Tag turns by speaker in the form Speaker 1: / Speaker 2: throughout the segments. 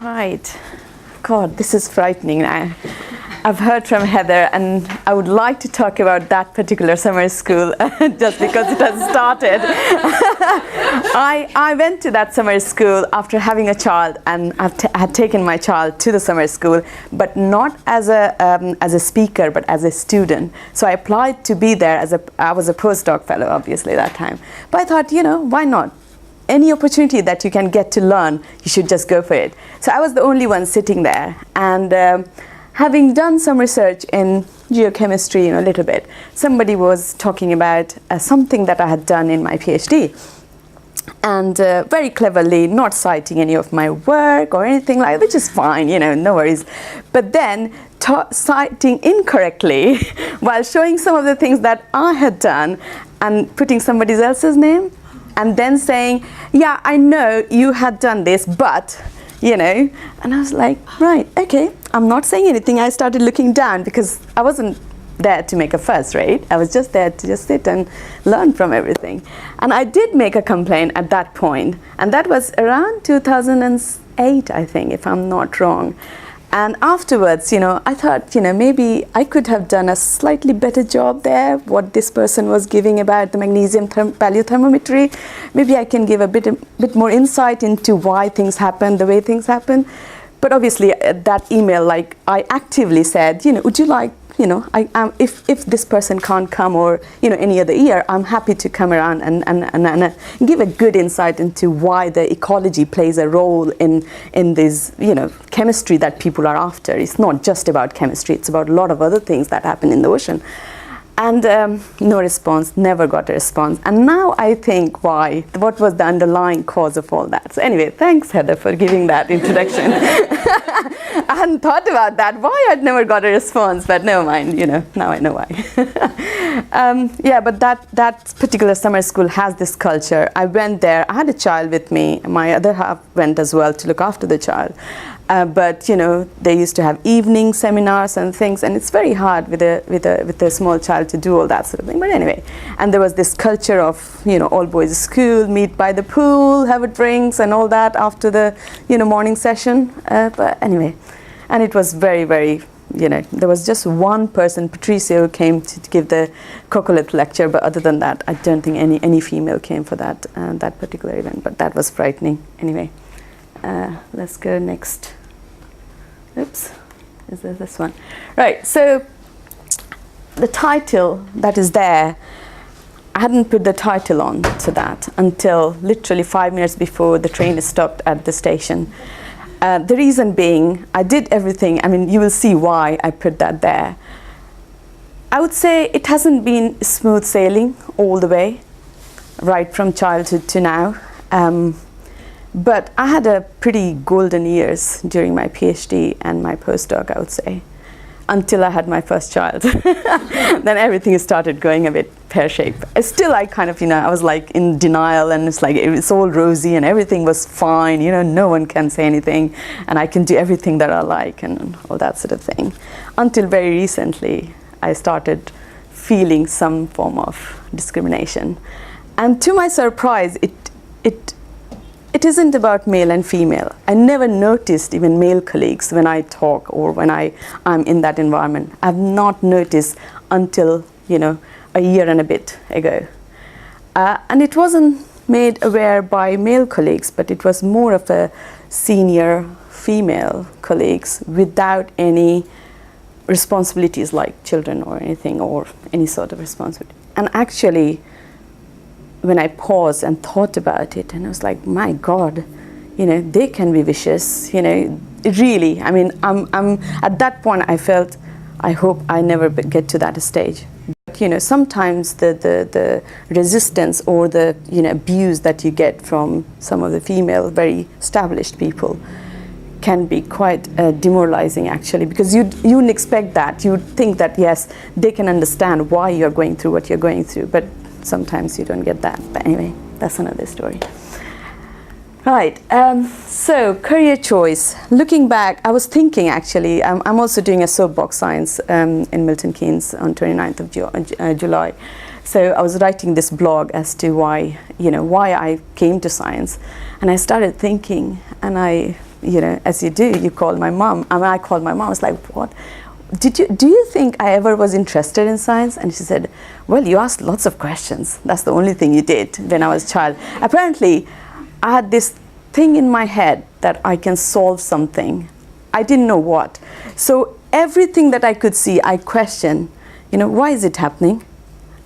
Speaker 1: Right. God, this is frightening. I've heard from Heather, and I would like to talk about that particular summer school just because it has started. I went to that summer school after having a child, and I had taken my child to the summer school, but not as a speaker, but as a student. So I applied to be there I was a postdoc fellow, obviously, that time. But I thought, why not? Any opportunity that you can get to learn, you should just go for it. So I was the only one sitting there, and having done some research in geochemistry, a little bit, somebody was talking about something that I had done in my PhD, and very cleverly not citing any of my work or anything like that, which is fine, no worries. But then citing incorrectly while showing some of the things that I had done and putting somebody else's name, and then saying, yeah, I know you had done this, but, and I was like, right, okay, I'm not saying anything. I started looking down because I wasn't there to make a fuss, right? I was just there to just sit and learn from everything. And I did make a complaint at that point, and that was around 2008, I think, if I'm not wrong. And afterwards, I thought, maybe I could have done a slightly better job there, what this person was giving about the magnesium paleothermometry. Maybe I can give a bit more insight into why things happen, the way things happen. But obviously, that email, I actively said, would you like, if this person can't come, or, any other year, I'm happy to come around and give a good insight into why the ecology plays a role in this, chemistry that people are after. It's not just about chemistry, it's about a lot of other things that happen in the ocean. And no response, never got a response. And now I think what was the underlying cause of all that. So anyway, thanks, Heather, for giving that introduction. I hadn't thought about that, why I'd never got a response, but never mind, now I know why. But that particular summer school has this culture. I went there, I had a child with me, my other half went as well to look after the child. But they used to have evening seminars and things, and it's very hard with a small child to do all that sort of thing. But anyway, and there was this culture of all boys school, meet by the pool, have a drinks and all that after the morning session. But anyway, and it was very, very there was just one person, Patricia, who came to give the coccolith lecture. But other than that, I don't think any female came for that particular event. But that was frightening. Anyway, let's go next. Oops, is there this one? Right, so the title that is there, I hadn't put the title on to that until literally 5 minutes before the train stopped at the station. The reason being, I did everything, you will see why I put that there. I would say it hasn't been smooth sailing all the way, right from childhood to now. But I had a pretty golden years during my PhD and my postdoc, I would say, until I had my first child. Then everything started going a bit pear-shaped. Still, I kind of, I was like in denial, and it's all rosy and everything was fine. No one can say anything, and I can do everything that I like and all that sort of thing. Until very recently, I started feeling some form of discrimination. And to my surprise, it isn't about male and female. I never noticed even male colleagues when I talk or when I'm in that environment. I've not noticed until, a year and a bit ago. And it wasn't made aware by male colleagues, but it was more of a senior female colleagues without any responsibilities like children or anything, or any sort of responsibility. And actually, when I paused and thought about it, and I was like, my God, they can be vicious, really. I'm at that point, I felt, I hope I never get to that stage. But, sometimes the resistance or the, abuse that you get from some of the female, very established people can be quite demoralizing, actually, because you wouldn't expect that. You would think that, yes, they can understand why you're going through what you're going through, but sometimes you don't get that. But anyway, that's another story. Right, so career choice. Looking back, I was thinking, actually, I'm also doing a soapbox science in Milton Keynes on 29th of July. So I was writing this blog as to why I came to science. And I started thinking, and I as you do, you call my mom. I mean, I called my mom. I was like, what? Do you think I ever was interested in science? And she said, well, you asked lots of questions. That's the only thing you did when I was a child. Apparently, I had this thing in my head that I can solve something. I didn't know what. So everything that I could see, I questioned, why is it happening?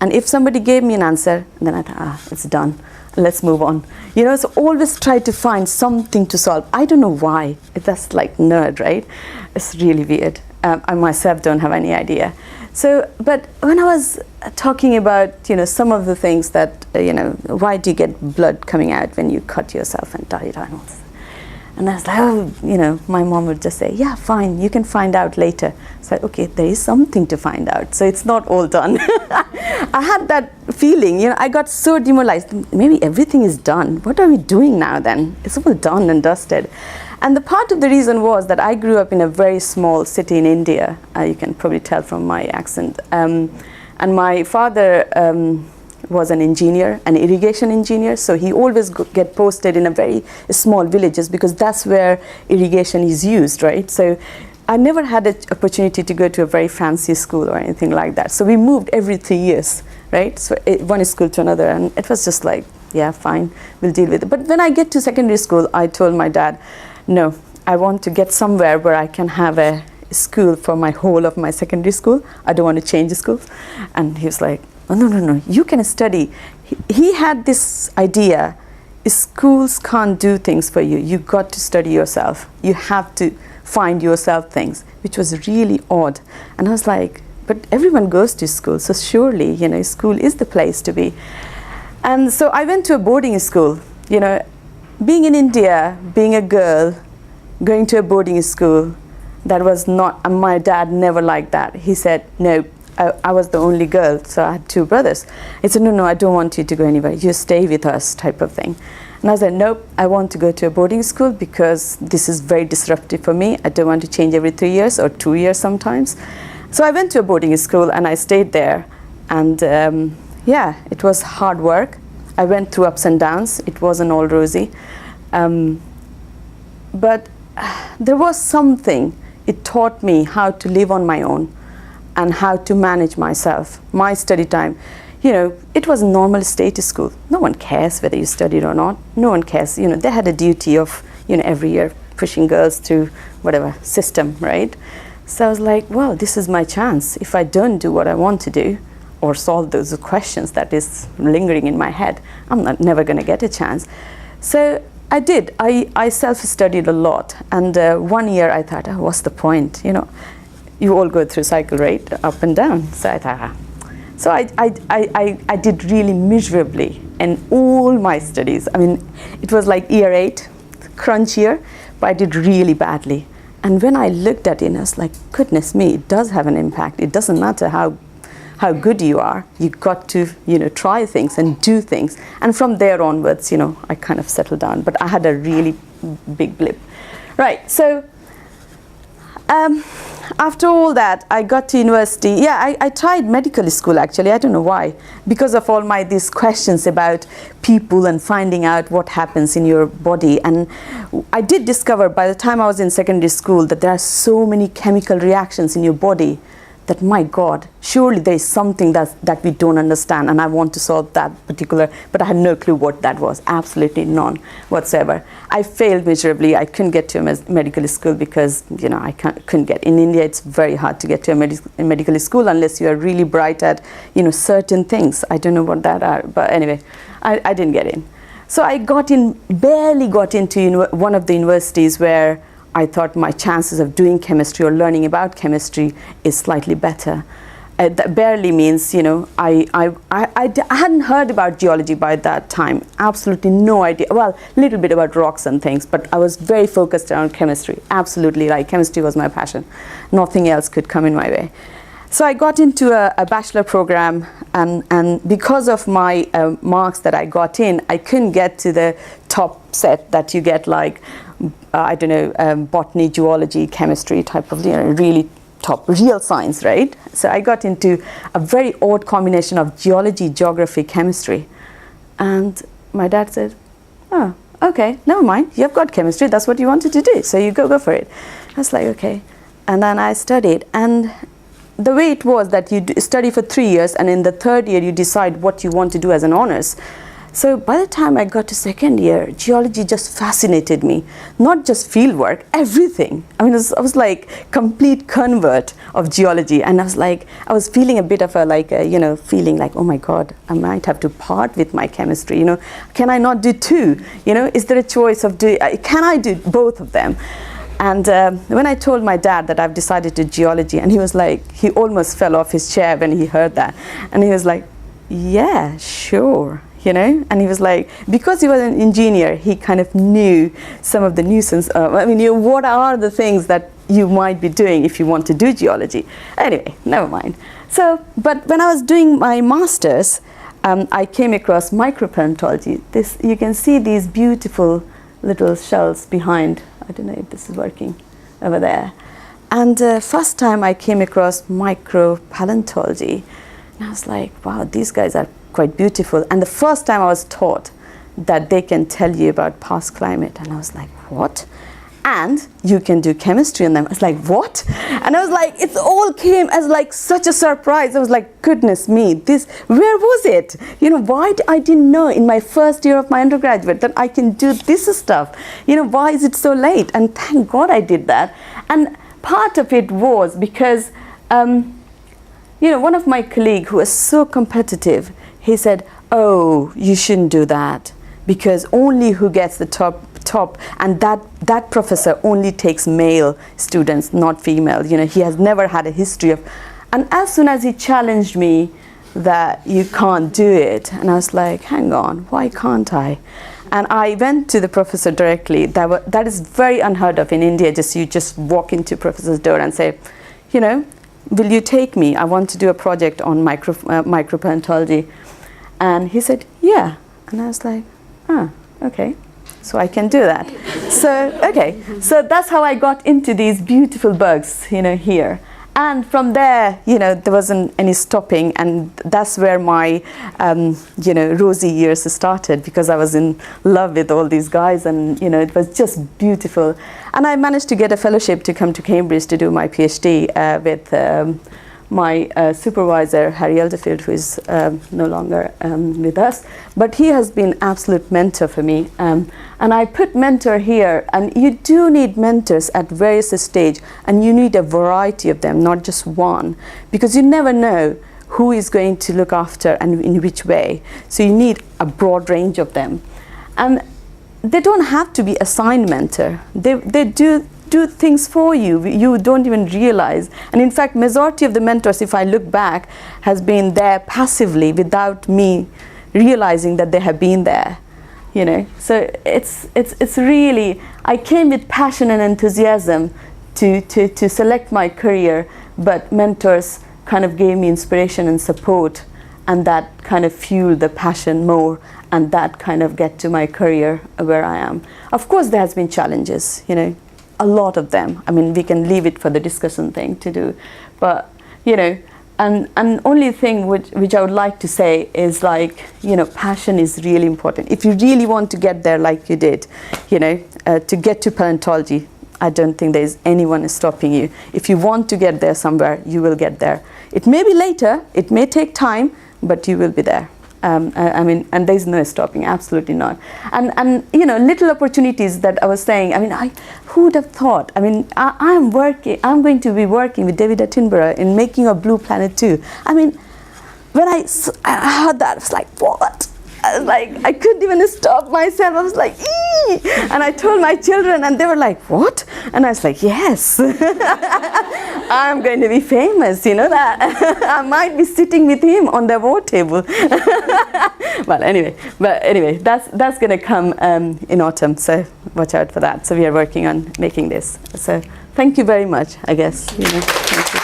Speaker 1: And if somebody gave me an answer, then I thought, it's done. Let's move on. So always try to find something to solve. I don't know why. That's like nerd, right? It's really weird. I myself don't have any idea. So, but when I was talking about, some of the things that, why do you get blood coming out when you cut yourself and die? And I was like, my mom would just say, yeah, fine, you can find out later. So, okay, there is something to find out. So it's not all done. I had that feeling, I got so demoralized. Maybe everything is done. What are we doing now then? It's all done and dusted. And the part of the reason was that I grew up in a very small city in India. You can probably tell from my accent. And my father was an engineer, an irrigation engineer. So he always get posted in a very small villages because that's where irrigation is used, right? So I never had an opportunity to go to a very fancy school or anything like that. So we moved every 3 years, right? So one school to another. And it was just like, yeah, fine, we'll deal with it. But when I get to secondary school, I told my dad, no, I want to get somewhere where I can have a school for my whole of my secondary school. I don't want to change the schools. And he was like, oh, no, you can study. He had this idea, schools can't do things for you. You got to study yourself. You have to find yourself things, which was really odd. And I was like, but everyone goes to school, so surely, school is the place to be. And so I went to a boarding school, being in India, being a girl, going to a boarding school, that was not, my dad never liked that. He said, no, I was the only girl, so I had 2 brothers. He said, no, I don't want you to go anywhere. You stay with us, type of thing. And I said, nope, I want to go to a boarding school because this is very disruptive for me. I don't want to change every 3 years or 2 years sometimes. So I went to a boarding school and I stayed there. And it was hard work. I went through ups and downs. It wasn't all rosy. But there was something. It taught me how to live on my own and how to manage myself, my study time. It was a normal state school. No one cares whether you studied or not. No one cares. They had a duty of, every year pushing girls through whatever system, right? So I was like, well, this is my chance. If I don't do what I want to do or solve those questions that is lingering in my head, I'm never going to get a chance. So I did. I self-studied a lot. And 1 year I thought, oh, what's the point? You all go through cycle, right? Up and down. So I thought, So I did really miserably in all my studies. I mean, it was like year 8, crunch year, but I did really badly. And when I looked at it, I was like, goodness me, it does have an impact. It doesn't matter how good you are. You got to, try things and do things. And from there onwards, I kind of settled down. But I had a really big blip. Right, so after all that, I got to university. Yeah, I tried medical school actually. I don't know why. Because of all these questions about people and finding out what happens in your body. And I did discover by the time I was in secondary school that there are so many chemical reactions in your body that, my God, surely there is something that we don't understand, and I want to solve that particular, but I had no clue what that was, absolutely none whatsoever. I failed miserably. I couldn't get to a medical school because, I couldn't get. In India, it's very hard to get to a medical school unless you are really bright at, certain things. I don't know what that are, but anyway, I didn't get in. So I barely got into one of the universities where I thought my chances of doing chemistry or learning about chemistry is slightly better. That barely means, I hadn't heard about geology by that time. Absolutely no idea. Well, a little bit about rocks and things, but I was very focused around chemistry. Absolutely, chemistry was my passion. Nothing else could come in my way. So I got into a bachelor program, and because of my marks that I got in, I couldn't get to the top set that you get botany, geology, chemistry type of, really top, real science, right? So I got into a very odd combination of geology, geography, chemistry. And my dad said, oh, okay, never mind. You've got chemistry. That's what you wanted to do. So you go for it. I was like, okay. And then I studied. And the way it was that you study for 3 years, and in the third year you decide what you want to do as an honors. So by the time I got to second year, geology just fascinated me. Not just field work, everything. I mean, I was like complete convert of geology, and I was feeling a bit of a feeling like, oh my God, I might have to part with my chemistry. Can I not do two? Is there a choice of can I do both of them? And when I told my dad that I've decided to geology, and he was like, he almost fell off his chair when he heard that, and he was like, yeah, sure. And he was like, because he was an engineer, he kind of knew some of the nuisance. What are the things that you might be doing if you want to do geology? Anyway, never mind. So, but when I was doing my master's, I came across micropaleontology. You can see these beautiful little shells behind. I don't know if this is working over there. And first time I came across micropaleontology, and I was like, wow, these guys are quite beautiful. And the first time I was taught that they can tell you about past climate, and I was like, what? And you can do chemistry on them. I was like, what? And I was like, it all came as like such a surprise. I was like, goodness me, where was it? Why I didn't know in my first year of my undergraduate that I can do this stuff. Why is it so late? And thank God I did that. And part of it was because one of my colleagues who was so competitive, he said, oh, you shouldn't do that, because only who gets the top, and that professor only takes male students, not female. He has never had a history of. And as soon as he challenged me that you can't do it, and I was like, hang on, why can't I? And I went to the professor directly. That is very unheard of in India. You just walk into professor's door and say, will you take me? I want to do a project on micropaleontology. And he said, yeah. And I was like, okay, so I can do that. So that's how I got into these beautiful bugs, here. And from there, there wasn't any stopping, and that's where my, rosy years started, because I was in love with all these guys, and, it was just beautiful. And I managed to get a fellowship to come to Cambridge to do my PhD with my supervisor, Harry Elderfield, who is no longer with us. But he has been absolute mentor for me. And I put mentor here, and you do need mentors at various stages, and you need a variety of them, not just one, because you never know who is going to look after and in which way. So you need a broad range of them. And they don't have to be assigned mentor. They do things for you. You don't even realize. And in fact, majority of the mentors, if I look back, has been there passively without me realizing that they have been there. So it's really, I came with passion and enthusiasm to select my career, but mentors kind of gave me inspiration and support, and that kind of fueled the passion more, and that kind of get to my career where I am. Of course, there has been challenges, a lot of them. I mean, we can leave it for the discussion thing to do, but and only thing which I would like to say is passion is really important. If you really want to get there like you did, to get to paleontology, I don't think there is anyone stopping you. If you want to get there somewhere, you will get there. It may be later, it may take time, but you will be there. And there's no stopping, absolutely not. And little opportunities that I was saying, who would have thought? I'm going to be working with David Attenborough in making a Blue Planet 2. When I heard that, I was like, what? I couldn't even stop myself. I was like, ee! And I told my children, and they were like, what? And I was like, yes. I'm going to be famous, that. I might be sitting with him on the award table. But anyway, that's going to come in autumn, so watch out for that. So we are working on making this. So thank you very much, I guess. Thank you.